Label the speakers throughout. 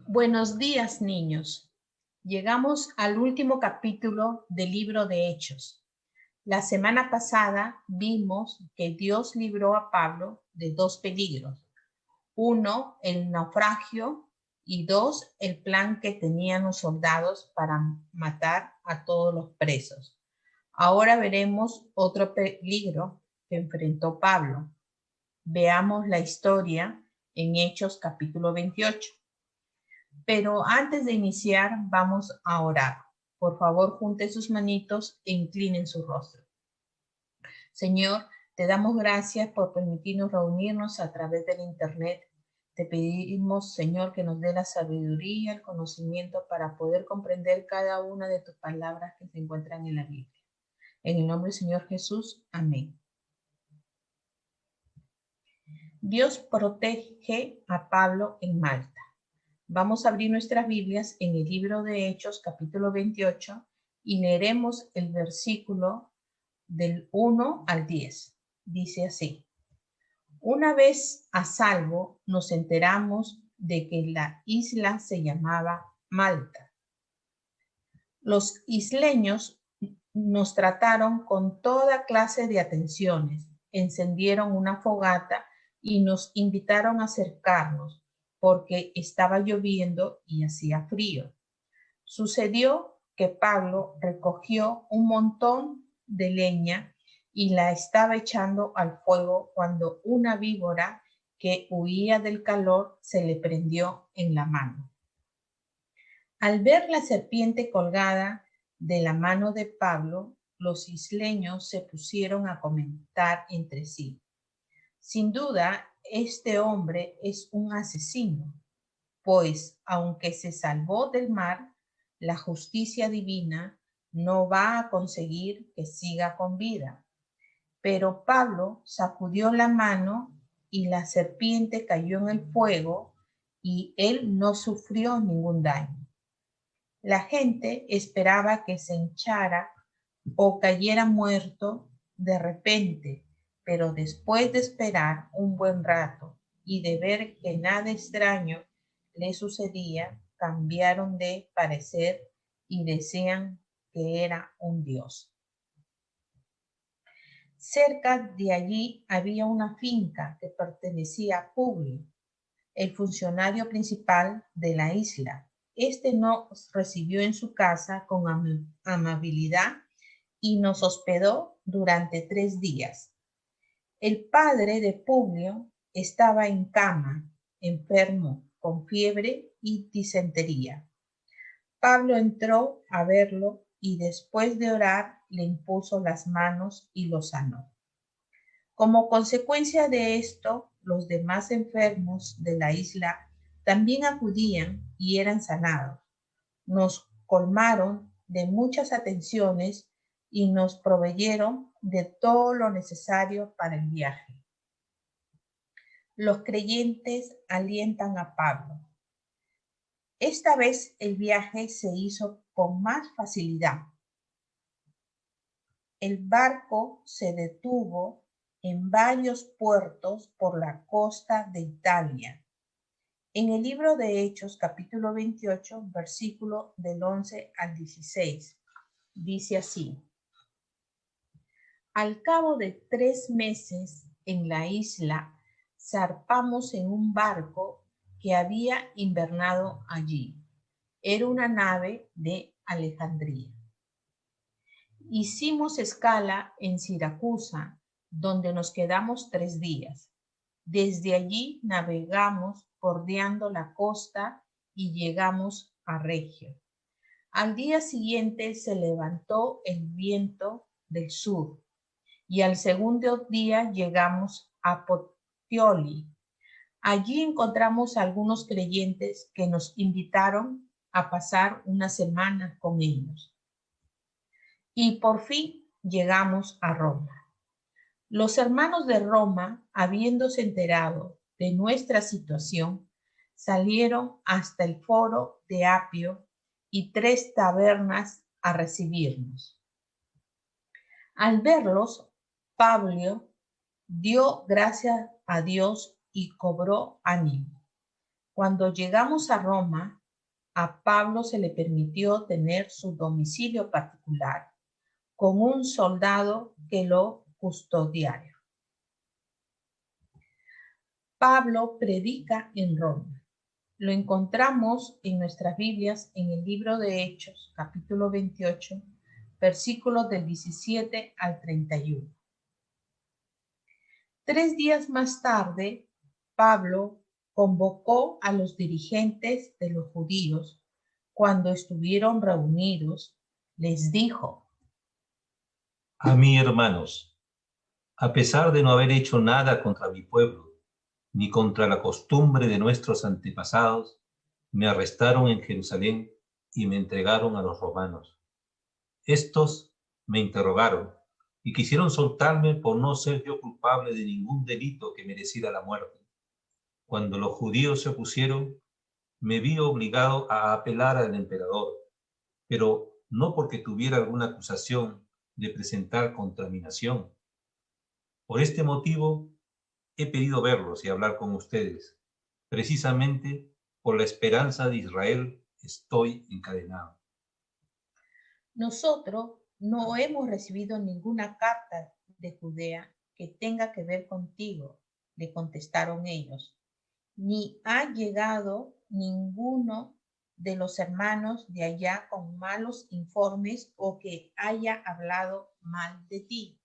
Speaker 1: Buenos días, niños. Llegamos al último capítulo del libro de Hechos. La semana pasada vimos que Dios libró a Pablo de dos peligros. Uno, el naufragio, y dos, el plan que tenían los soldados para matar a todos los presos. Ahora veremos otro peligro que enfrentó Pablo. Veamos la historia en Hechos capítulo 28. Pero antes de iniciar, vamos a orar. Por favor, junten sus manitos e inclinen su rostro. Señor, te damos gracias por permitirnos reunirnos a través del internet. Te pedimos, Señor, que nos dé la sabiduría, el conocimiento para poder comprender cada una de tus palabras que se encuentran en la Biblia. En el nombre del Señor Jesús, amén. Dios protege a Pablo en Malta. Vamos a abrir nuestras Biblias en el libro de Hechos, capítulo 28, y leeremos el versículo del 1 al 10. Dice así: Una vez a salvo, nos enteramos de que la isla se llamaba Malta. Los isleños nos trataron con toda clase de atenciones, encendieron una fogata y nos invitaron a acercarnos, porque estaba lloviendo y hacía frío. Sucedió que Pablo recogió un montón de leña y la estaba echando al fuego cuando una víbora que huía del calor se le prendió en la mano. Al ver la serpiente colgada de la mano de Pablo, los isleños se pusieron a comentar entre sí: sin duda, este hombre es un asesino, pues aunque se salvó del mar, la justicia divina no va a conseguir que siga con vida. Pero Pablo sacudió la mano y la serpiente cayó en el fuego y él no sufrió ningún daño. La gente esperaba que se hinchara o cayera muerto de repente, pero después de esperar un buen rato y de ver que nada extraño le sucedía, cambiaron de parecer y decían que era un dios. Cerca de allí había una finca que pertenecía a Publio, el funcionario principal de la isla. Este nos recibió en su casa con amabilidad y nos hospedó durante 3 días. El padre de Publio estaba en cama, enfermo, con fiebre y disentería. Pablo entró a verlo y después de orar le impuso las manos y lo sanó. Como consecuencia de esto, los demás enfermos de la isla también acudían y eran sanados. Nos colmaron de muchas atenciones y nos proveyeron de todo lo necesario para el viaje. Los creyentes alientan a Pablo. Esta vez el viaje se hizo con más facilidad. El barco se detuvo en varios puertos por la costa de Italia. En el libro de Hechos, capítulo 28, versículo del 11 al 16, dice así: Al cabo de 3 meses en la isla, zarpamos en un barco que había invernado allí. Era una nave de Alejandría. Hicimos escala en Siracusa, donde nos quedamos 3 días. Desde allí navegamos bordeando la costa y llegamos a Regio. Al día siguiente se levantó el viento del sur y al segundo día llegamos a Puteoli. Allí encontramos a algunos creyentes que nos invitaron a pasar una semana con ellos. Y por fin llegamos a Roma. Los hermanos de Roma, habiéndose enterado de nuestra situación, salieron hasta el foro de Apio y 3 tabernas a recibirnos. Al verlos, Pablo dio gracias a Dios y cobró ánimo. Cuando llegamos a Roma, a Pablo se le permitió tener su domicilio particular con un soldado que lo custodiara. Pablo predica en Roma. Lo encontramos en nuestras Biblias en el libro de Hechos, capítulo 28, versículos del 17 al 31. 3 días más tarde, Pablo convocó a los dirigentes de los judíos. Cuando estuvieron reunidos, les dijo:
Speaker 2: A mí, hermanos, a pesar de no haber hecho nada contra mi pueblo, ni contra la costumbre de nuestros antepasados, me arrestaron en Jerusalén y me entregaron a los romanos. Estos me interrogaron y quisieron soltarme por no ser yo culpable de ningún delito que mereciera la muerte. Cuando los judíos se opusieron, me vi obligado a apelar al emperador, pero no porque tuviera alguna acusación de presentar contra mi nación. Por este motivo, he pedido verlos y hablar con ustedes. Precisamente por la esperanza de Israel estoy encadenado.
Speaker 1: Nosotros no hemos recibido ninguna carta de Judea que tenga que ver contigo, le contestaron ellos, ni ha llegado ninguno de los hermanos de allá con malos informes o que haya hablado mal de ti.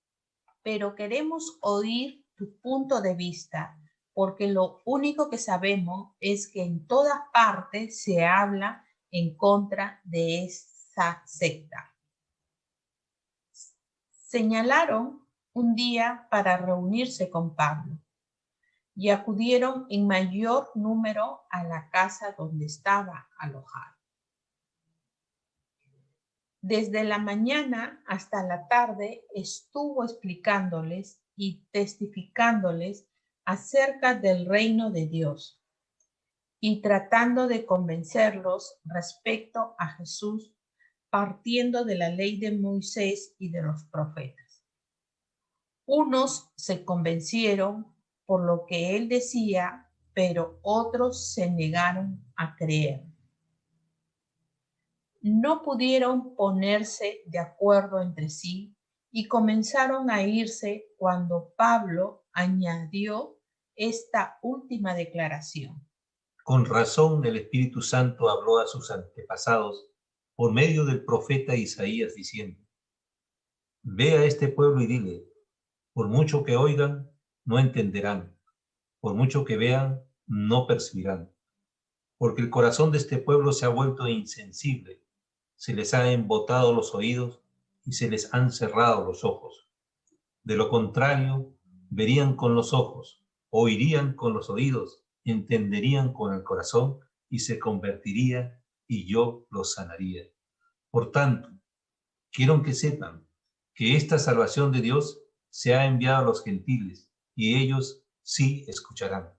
Speaker 1: Pero queremos oír tu punto de vista, porque lo único que sabemos es que en todas partes se habla en contra de esa secta. Señalaron un día para reunirse con Pablo y acudieron en mayor número a la casa donde estaba alojado. Desde la mañana hasta la tarde estuvo explicándoles y testificándoles acerca del reino de Dios y tratando de convencerlos respecto a Jesús, partiendo de la ley de Moisés y de los profetas. Unos se convencieron por lo que él decía, pero otros se negaron a creer. No pudieron ponerse de acuerdo entre sí y comenzaron a irse cuando Pablo añadió esta última declaración.
Speaker 2: Con razón el Espíritu Santo habló a sus antepasados por medio del profeta Isaías diciendo: Ve a este pueblo y dile, por mucho que oigan, no entenderán, por mucho que vean, no percibirán, porque el corazón de este pueblo se ha vuelto insensible, se les ha embotado los oídos y se les han cerrado los ojos. De lo contrario, verían con los ojos, oirían con los oídos, entenderían con el corazón y se convertiría y yo los sanaría. Por tanto, quiero que sepan que esta salvación de Dios se ha enviado a los gentiles y ellos sí escucharán.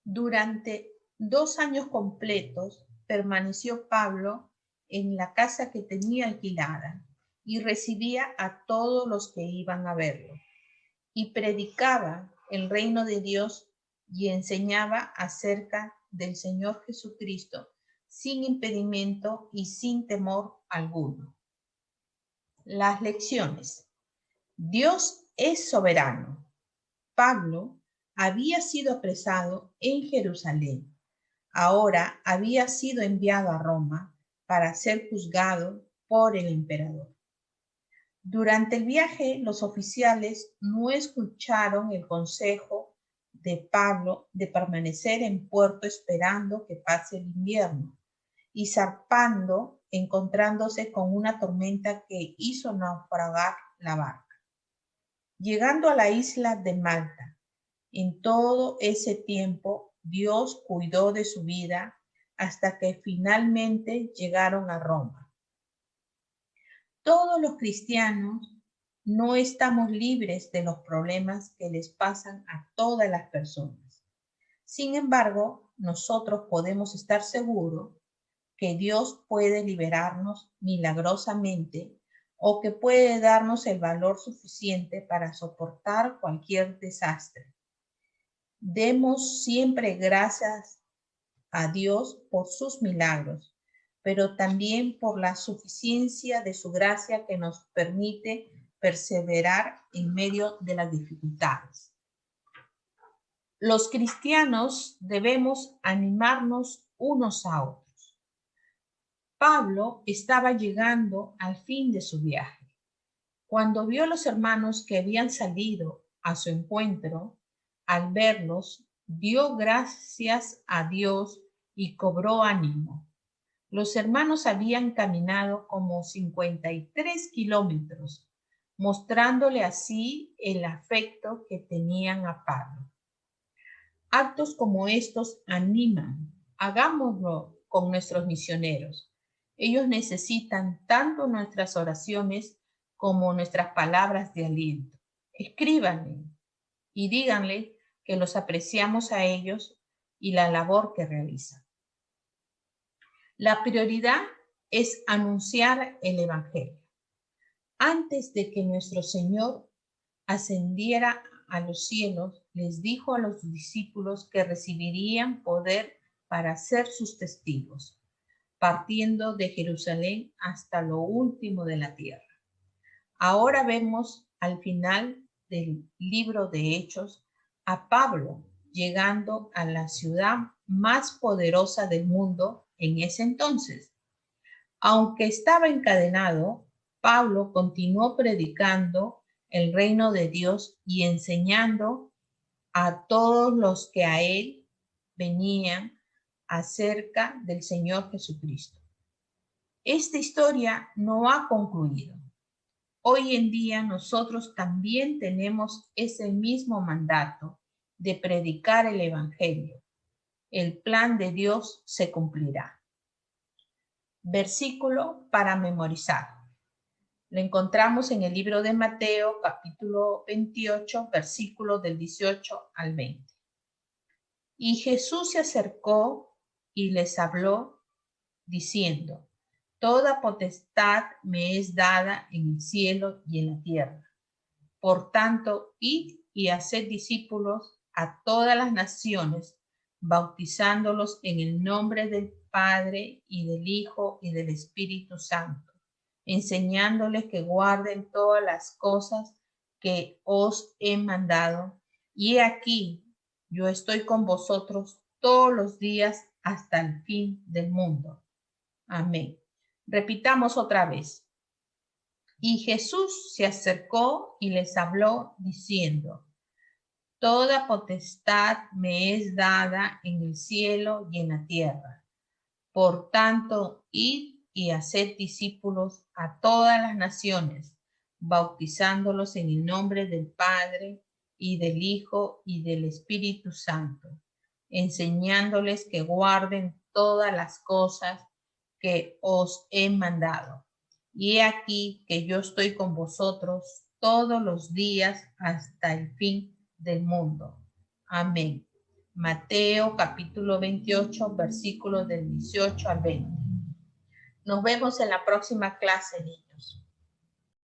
Speaker 1: Durante 2 años completos permaneció Pablo en la casa que tenía alquilada y recibía a todos los que iban a verlo y predicaba el reino de Dios y enseñaba acerca del Señor Jesucristo sin impedimento y sin temor alguno. Las lecciones. Dios es soberano. Pablo había sido apresado en Jerusalén. Ahora había sido enviado a Roma para ser juzgado por el emperador. Durante el viaje, los oficiales no escucharon el consejo de Pablo de permanecer en puerto esperando que pase el invierno y zarpando, encontrándose con una tormenta que hizo naufragar la barca. Llegando a la isla de Malta, en todo ese tiempo Dios cuidó de su vida hasta que finalmente llegaron a Roma. Todos los cristianos no estamos libres de los problemas que les pasan a todas las personas. Sin embargo, nosotros podemos estar seguros que Dios puede liberarnos milagrosamente o que puede darnos el valor suficiente para soportar cualquier desastre. Demos siempre gracias a Dios por sus milagros, pero también por la suficiencia de su gracia que nos permite perseverar en medio de las dificultades. Los cristianos debemos animarnos unos a otros. Pablo estaba llegando al fin de su viaje. Cuando vio a los hermanos que habían salido a su encuentro, al verlos, dio gracias a Dios y cobró ánimo. Los hermanos habían caminado como 53 kilómetros, mostrándole así el afecto que tenían a Pablo. Actos como estos animan. Hagámoslo con nuestros misioneros. Ellos necesitan tanto nuestras oraciones como nuestras palabras de aliento. Escríbanle y díganle que los apreciamos a ellos y la labor que realizan. La prioridad es anunciar el Evangelio. Antes de que nuestro Señor ascendiera a los cielos, les dijo a los discípulos que recibirían poder para ser sus testigos, partiendo de Jerusalén hasta lo último de la tierra. Ahora vemos al final del libro de Hechos a Pablo llegando a la ciudad más poderosa del mundo en ese entonces. Aunque estaba encadenado, Pablo continuó predicando el reino de Dios y enseñando a todos los que a él venían acerca del Señor Jesucristo. Esta historia no ha concluido. Hoy en día nosotros también tenemos ese mismo mandato de predicar el Evangelio. El plan de Dios se cumplirá. Versículo para memorizar. Lo encontramos en el libro de Mateo, capítulo 28, versículos del 18 al 20. Y Jesús se acercó y les habló, diciendo: Toda potestad me es dada en el cielo y en la tierra. Por tanto, id y haced discípulos a todas las naciones, bautizándolos en el nombre del Padre y del Hijo y del Espíritu Santo, enseñándoles que guarden todas las cosas que os he mandado. Y he aquí, yo estoy con vosotros todos los días hasta el fin del mundo. Amén. Repitamos otra vez. Y Jesús se acercó y les habló diciendo: Toda potestad me es dada en el cielo y en la tierra. Por tanto, id y haced discípulos a todas las naciones, bautizándolos en el nombre del Padre y del Hijo y del Espíritu Santo, enseñándoles que guarden todas las cosas que os he mandado. Y he aquí que yo estoy con vosotros todos los días hasta el fin del mundo. Amén. Mateo capítulo 28, versículos del 18 al 20. Nos vemos en la próxima clase, niños.